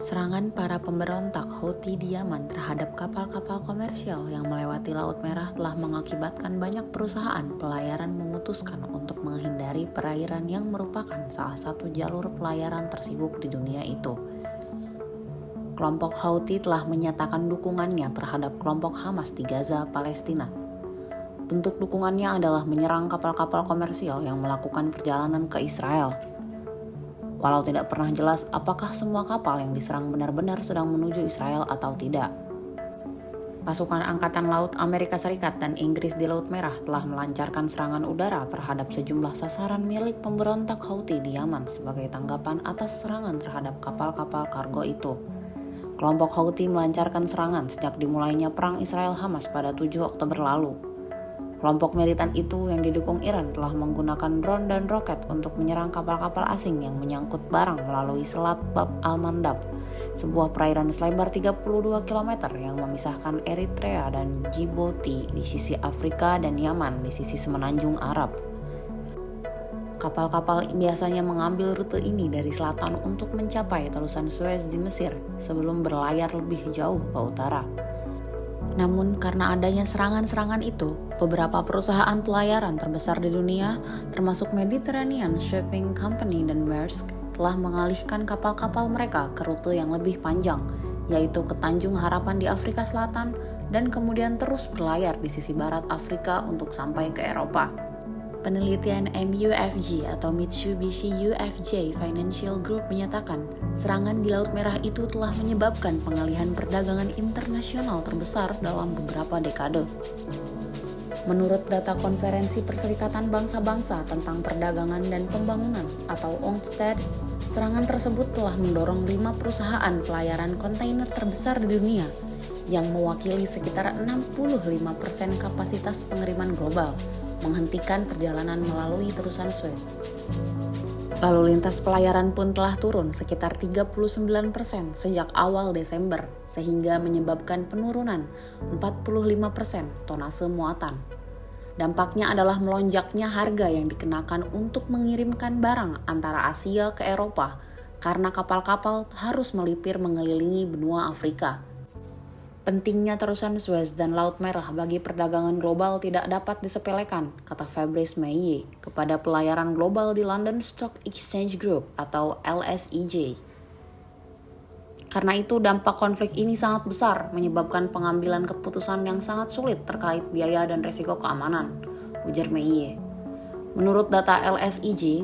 Serangan para pemberontak Houthi di Yaman terhadap kapal-kapal komersial yang melewati Laut Merah telah mengakibatkan banyak perusahaan pelayaran memutuskan untuk menghindari perairan yang merupakan salah satu jalur pelayaran tersibuk di dunia itu. Kelompok Houthi telah menyatakan dukungannya terhadap kelompok Hamas di Gaza, Palestina. Bentuk dukungannya adalah menyerang kapal-kapal komersial yang melakukan perjalanan ke Israel. Walau tidak pernah jelas apakah semua kapal yang diserang benar-benar sedang menuju Israel atau tidak. Pasukan Angkatan Laut Amerika Serikat dan Inggris di Laut Merah telah melancarkan serangan udara terhadap sejumlah sasaran milik pemberontak Houthi di Yaman sebagai tanggapan atas serangan terhadap kapal-kapal kargo itu. Kelompok Houthi melancarkan serangan sejak dimulainya perang Israel-Hamas pada 7 Oktober lalu. Kelompok militan itu yang didukung Iran telah menggunakan drone dan roket untuk menyerang kapal-kapal asing yang menyangkut barang melalui Selat Bab al-Mandab, sebuah perairan selebar 32 km yang memisahkan Eritrea dan Djibouti di sisi Afrika dan Yaman di sisi semenanjung Arab. Kapal-kapal biasanya mengambil rute ini dari selatan untuk mencapai terusan Suez di Mesir sebelum berlayar lebih jauh ke utara. Namun karena adanya serangan-serangan itu, beberapa perusahaan pelayaran terbesar di dunia, termasuk Mediterranean Shipping Company dan Maersk, telah mengalihkan kapal-kapal mereka ke rute yang lebih panjang, yaitu ke Tanjung Harapan di Afrika Selatan dan kemudian terus berlayar di sisi barat Afrika untuk sampai ke Eropa. Penelitian MUFG atau Mitsubishi UFJ Financial Group menyatakan serangan di Laut Merah itu telah menyebabkan pengalihan perdagangan internasional terbesar dalam beberapa dekade. Menurut data Konferensi Perserikatan Bangsa-Bangsa tentang Perdagangan dan Pembangunan atau UNCTAD, serangan tersebut telah mendorong 5 perusahaan pelayaran kontainer terbesar di dunia yang mewakili sekitar 65% kapasitas pengiriman global menghentikan perjalanan melalui terusan Suez. Lalu lintas pelayaran pun telah turun sekitar 39% sejak awal Desember, sehingga menyebabkan penurunan 45% tonase muatan. Dampaknya adalah melonjaknya harga yang dikenakan untuk mengirimkan barang antara Asia ke Eropa karena kapal-kapal harus melipir mengelilingi benua Afrika. Pentingnya terusan Suez dan Laut Merah bagi perdagangan global tidak dapat disepelekan, kata Fabrice Meillet kepada pelayaran global di London Stock Exchange Group atau LSEG. Karena itu dampak konflik ini sangat besar, menyebabkan pengambilan keputusan yang sangat sulit terkait biaya dan risiko keamanan, ujar Meillet. Menurut data LSEG,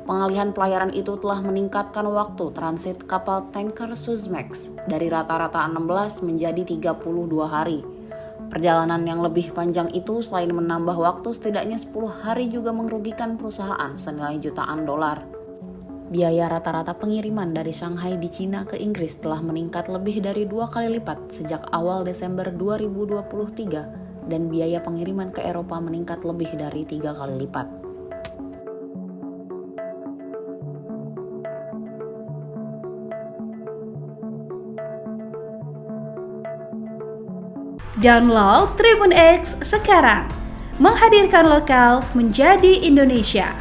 pengalihan pelayaran itu telah meningkatkan waktu transit kapal tanker Suezmax dari rata-rata 16 menjadi 32 hari. Perjalanan yang lebih panjang itu selain menambah waktu setidaknya 10 hari juga merugikan perusahaan senilai jutaan dolar. Biaya rata-rata pengiriman dari Shanghai di Cina ke Inggris telah meningkat lebih dari 2 kali lipat sejak awal Desember 2023 dan biaya pengiriman ke Eropa meningkat lebih dari 3 kali lipat. Download Tribun X sekarang, menghadirkan lokal menjadi Indonesia.